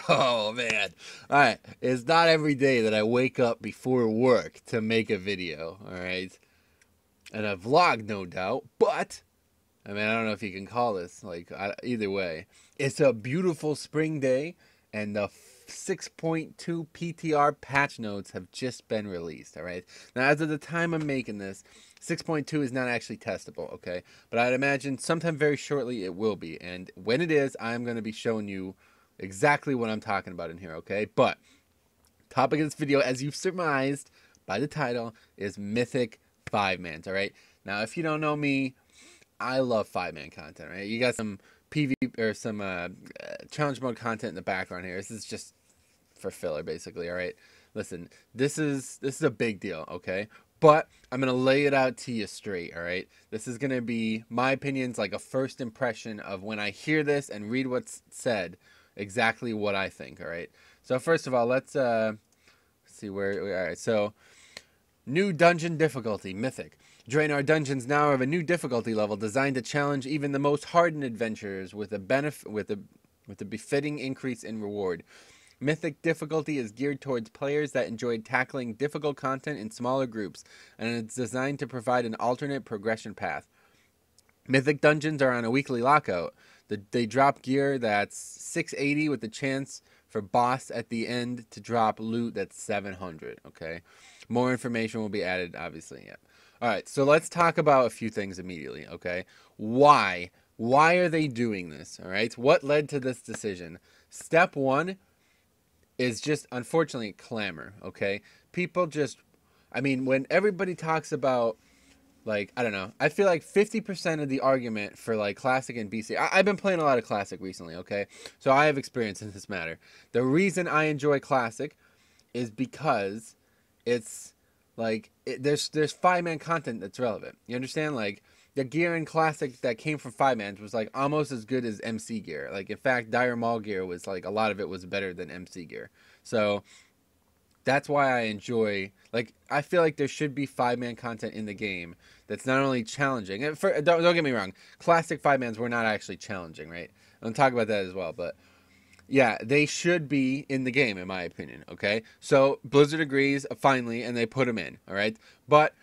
Oh man. Alright. It's not every day that I wake up before work to make a video. Alright. And a vlog, no doubt. But, I mean, I don't know if you can call this, like, either way. It's a beautiful spring day, and the 6.2 PTR patch notes have just been released, alright? Now, as of the time I'm making this, 6.2 is not actually testable, okay? But I'd imagine sometime very shortly it will be. And when it is, I'm going to be showing you exactly what I'm talking about in here, okay? But topic of this video, as you've surmised by the title, is Mythic 5-mans, alright? Now, if you don't know me, I love 5-man content, right? You got some PV or some challenge mode content in the background here. This is just for filler, basically, alright? Listen, this is a big deal, okay? But I'm going to lay it out to you straight, alright? This is going to be my opinions, like a first impression of when I hear this and read what's said, exactly what I think, alright? So first of all, let's see where, alright, so new dungeon difficulty, Mythic. Draenor dungeons now have a new difficulty level designed to challenge even the most hardened adventurers with a befitting increase in reward. Mythic difficulty is geared towards players that enjoy tackling difficult content in smaller groups, and it's designed to provide an alternate progression path. Mythic dungeons are on a weekly lockout. They drop gear that's 680 with the chance for boss at the end to drop loot that's 700, okay? More information will be added, obviously, yeah. All right, so let's talk about a few things immediately, okay? Why? Why are they doing this, all right? What led to this decision? Step one is just, unfortunately, clamor, okay? People just, I mean, when everybody talks about, like, I don't know, I feel like 50% of the argument for, like, Classic and BC, I've been playing a lot of Classic recently, okay? So I have experience in this matter. The reason I enjoy Classic is because it's, like, there's 5-man content that's relevant. You understand? Like, the gear in Classic that came from 5-mans was, like, almost as good as MC gear. Like, in fact, Dire Maul gear was, like, a lot of it was better than MC gear. So that's why I enjoy, like, I feel like there should be 5-man content in the game that's not only challenging. And don't get me wrong, Classic 5-mans were not actually challenging, right? I'll talk about that as well, but yeah, they should be in the game, in my opinion, okay? So Blizzard agrees, finally, and they put them in, all right? But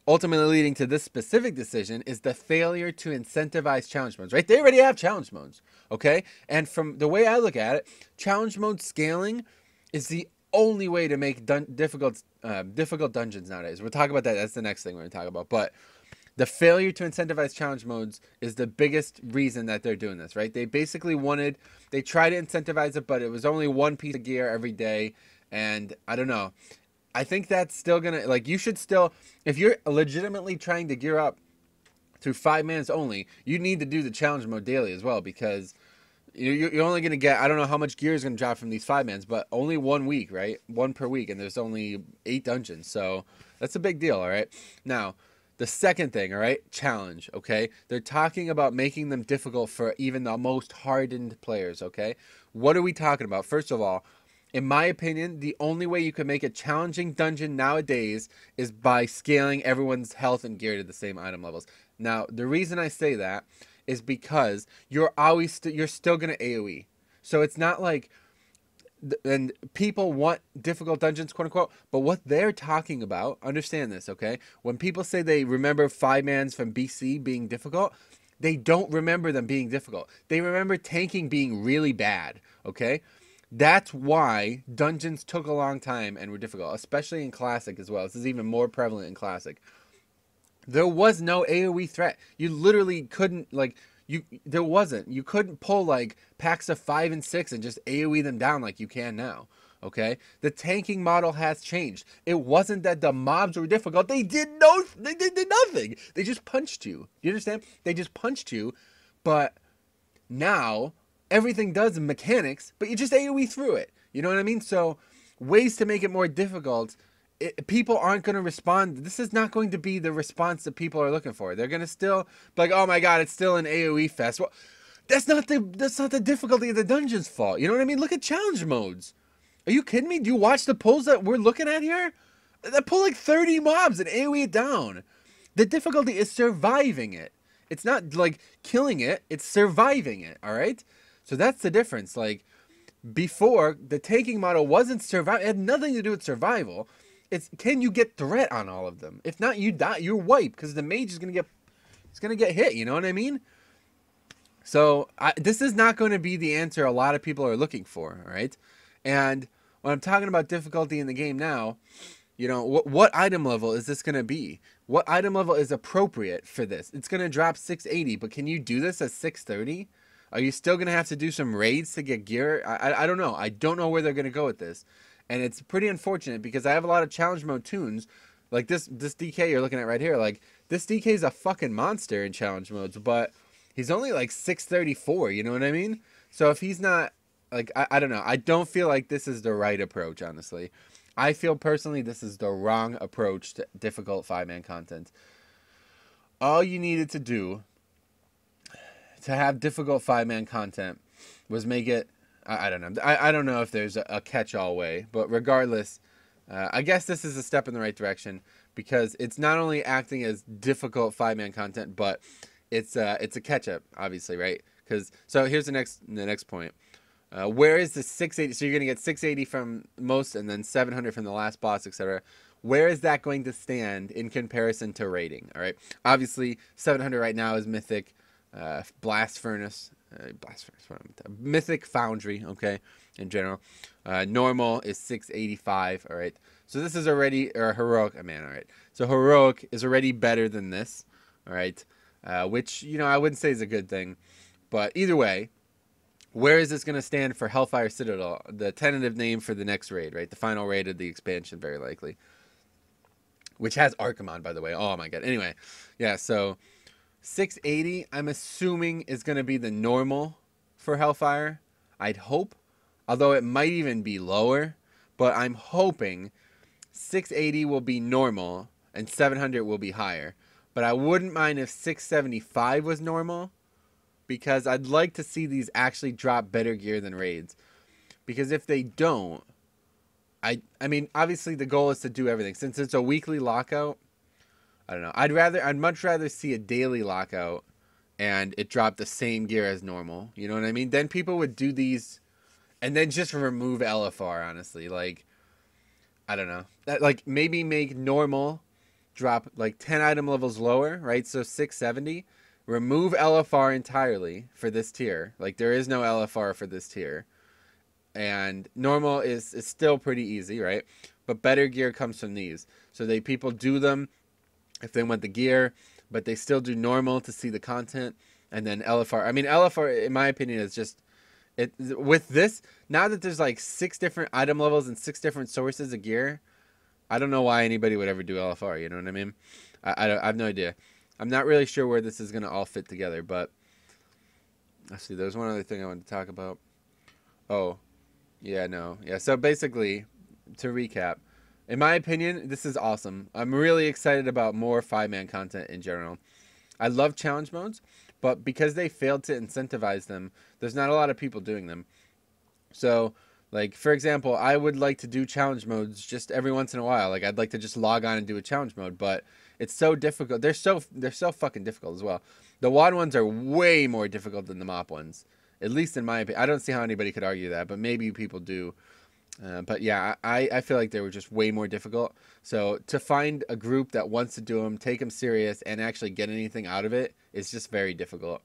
ultimately leading to this specific decision is the failure to incentivize challenge modes, right? They already have challenge modes, okay? And from the way I look at it, challenge mode scaling is the only way to make difficult dungeons nowadays. We'll talk about that. That's the next thing we're going to talk about. But the failure to incentivize challenge modes is the biggest reason that they're doing this, right? They basically they tried to incentivize it, but it was only one piece of gear every day. And I don't know. I think that's still going to, like, you should still, if you're legitimately trying to gear up through 5-mans only, you need to do the challenge mode daily as well, because you're only going to get, I don't know how much gear is going to drop from these 5-mans, but only 1 week, right? One per week, and there's only 8 dungeons. So that's a big deal, all right? Now, the second thing, all right, challenge, okay? They're talking about making them difficult for even the most hardened players, okay? What are we talking about? First of all, in my opinion, the only way you can make a challenging dungeon nowadays is by scaling everyone's health and gear to the same item levels. Now, the reason I say that is because you're still going to AoE. So it's not like, and people want difficult dungeons, quote unquote, but what they're talking about, understand this, okay? When people say they remember 5-mans from BC being difficult, they don't remember them being difficult. They remember tanking being really bad, okay? That's why dungeons took a long time and were difficult, especially in Classic as well. This is even more prevalent in Classic. There was no AoE threat. You literally couldn't, like, there wasn't. You couldn't pull, like, packs of 5 and 6 and just AoE them down like you can now, okay? The tanking model has changed. It wasn't that the mobs were difficult. They did nothing. They just punched you. You understand? They just punched you, but now everything does mechanics, but you just AoE through it. You know what I mean? So ways to make it more difficult, people aren't going to respond. This is not going to be the response that people are looking for. They're going to still be like, oh my god, it's still an AoE fest. Well, that's not the difficulty of the dungeon's fault. You know what I mean? Look at challenge modes. Are you kidding me? Do you watch the pulls that we're looking at here? That pull like 30 mobs and AoE it down. The difficulty is surviving it. It's not like killing it, it's surviving it, all right? So that's the difference. Like, before, the tanking model wasn't survival. It had nothing to do with survival. It's, can you get threat on all of them? If not, you die. You're wiped because the mage is gonna get hit. You know what I mean? So this is not going to be the answer a lot of people are looking for. All right, and when I'm talking about difficulty in the game now, you know, what item level is this going to be? What item level is appropriate for this? It's going to drop 680, but can you do this at 630? Are you still going to have to do some raids to get gear? I don't know. I don't know where they're going to go with this. And it's pretty unfortunate because I have a lot of challenge mode tunes. Like this DK you're looking at right here. Like, this DK is a fucking monster in challenge modes, but he's only like 634, you know what I mean? So if he's not, like, I don't know. I don't feel like this is the right approach, honestly. I feel personally this is the wrong approach to difficult 5-man content. All you needed to do to have difficult 5-man content was make it, I don't know. I don't know if there's a catch-all way, but regardless, I guess this is a step in the right direction because it's not only acting as difficult 5-man content, but it's a catch-up, obviously, right? Because so here's the next point. Where is the 680? So you're going to get 680 from most and then 700 from the last boss, etc. Where is that going to stand in comparison to rating? All right. Obviously, 700 right now is Mythic, Blast Furnace, Mythic Foundry, okay, in general. Normal is 685, all right. So this is already, or Heroic, all right. So Heroic is already better than this, all right, which, you know, I wouldn't say is a good thing. But either way, where is this going to stand for Hellfire Citadel? The tentative name for the next raid, right? The final raid of the expansion, very likely. Which has Archimon, by the way. Oh, my God. Anyway, yeah, so 680, I'm assuming, is going to be the normal for Hellfire. I'd hope. Although it might even be lower. But I'm hoping 680 will be normal and 700 will be higher. But I wouldn't mind if 675 was normal, because I'd like to see these actually drop better gear than raids. Because if they don't, I mean, obviously the goal is to do everything. Since it's a weekly lockout, I don't know. I'd much rather see a daily lockout and it drop the same gear as normal. You know what I mean? Then people would do these and then just remove LFR, honestly. Like, I don't know. Like, maybe make normal drop like 10 item levels lower, right? So 670. Remove LFR entirely for this tier. Like, there is no LFR for this tier. And normal is still pretty easy, right? But better gear comes from these. So people do them if they want the gear, but they still do normal to see the content. And then LFR. I mean, LFR, in my opinion, is just, with this, now that there's like 6 different item levels and 6 different sources of gear, I don't know why anybody would ever do LFR, you know what I mean? I have no idea. I'm not really sure where this is going to all fit together, but let's see. There's one other thing I wanted to talk about. Oh, yeah, no. Yeah, so basically, to recap, in my opinion, this is awesome. I'm really excited about more 5-man content in general. I love challenge modes, but because they failed to incentivize them, there's not a lot of people doing them. So, like, for example, I would like to do challenge modes just every once in a while. Like, I'd like to just log on and do a challenge mode, but it's so difficult. They're so fucking difficult as well. The WAD ones are way more difficult than the MOP ones, at least in my opinion. I don't see how anybody could argue that, but maybe people do. But yeah, I feel like they were just way more difficult. So to find a group that wants to do them, take them serious, and actually get anything out of it is just very difficult.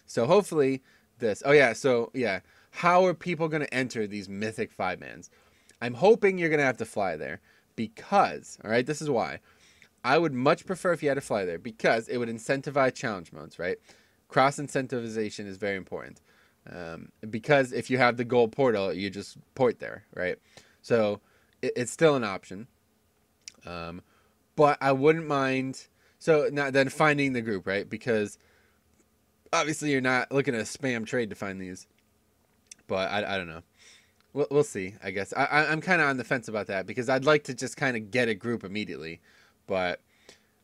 So hopefully this. Oh yeah, so yeah. How are people going to enter these Mythic 5-mans? I'm hoping you're going to have to fly there because, all right, this is why. I would much prefer if you had to fly there because it would incentivize challenge modes, right? Cross incentivization is very important. Because if you have the gold portal, you just port there, right? So it's still an option. But I wouldn't mind. So now then finding the group, right? Because obviously you're not looking at a spam trade to find these. But I don't know. We'll see, I guess. I'm kind of on the fence about that because I'd like to just kind of get a group immediately. But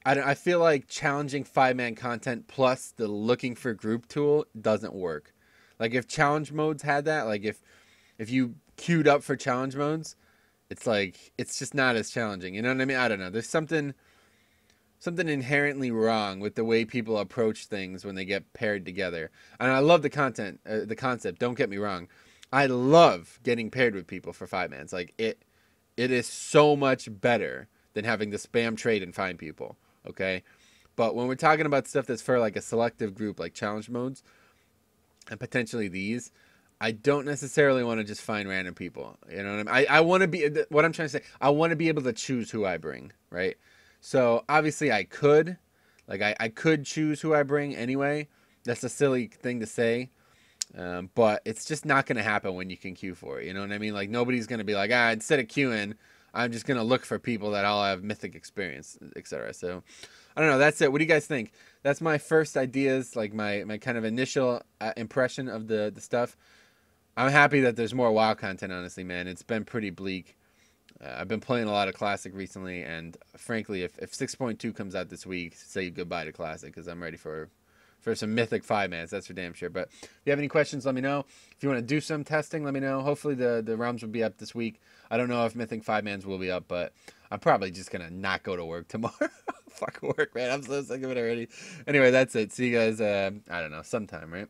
I feel like challenging 5-man content plus the looking for group tool doesn't work. Like if challenge modes had that, like if you queued up for challenge modes, it's like it's just not as challenging. You know what I mean? I don't know. There's something inherently wrong with the way people approach things when they get paired together. And I love the concept. Don't get me wrong, I love getting paired with people for 5-mans. Like it is so much better than having to spam trade and find people. Okay, but when we're talking about stuff that's for like a selective group, like challenge modes, and potentially these, I don't necessarily want to just find random people. You know what I mean? I want to be, what I'm trying to say, I want to be able to choose who I bring, right? So obviously I could, like I could choose who I bring anyway. That's a silly thing to say. But it's just not going to happen when you can queue for it. You know what I mean? Like nobody's going to be like, instead of queuing, I'm just going to look for people that all have mythic experience, etc. So I don't know. That's it. What do you guys think? That's my first ideas, like my kind of initial impression of the stuff. I'm happy that there's more WoW content, honestly, man. It's been pretty bleak. I've been playing a lot of Classic recently, and frankly, if 6.2 comes out this week, say goodbye to Classic, because I'm ready for some Mythic 5-mans. That's for damn sure. But if you have any questions, let me know. If you want to do some testing, let me know. Hopefully the realms will be up this week. I don't know if Mythic 5-mans will be up, but I'm probably just going to not go to work tomorrow. Fuck work, man. I'm so sick of it already. Anyway, that's it. See you guys, I don't know, sometime, right?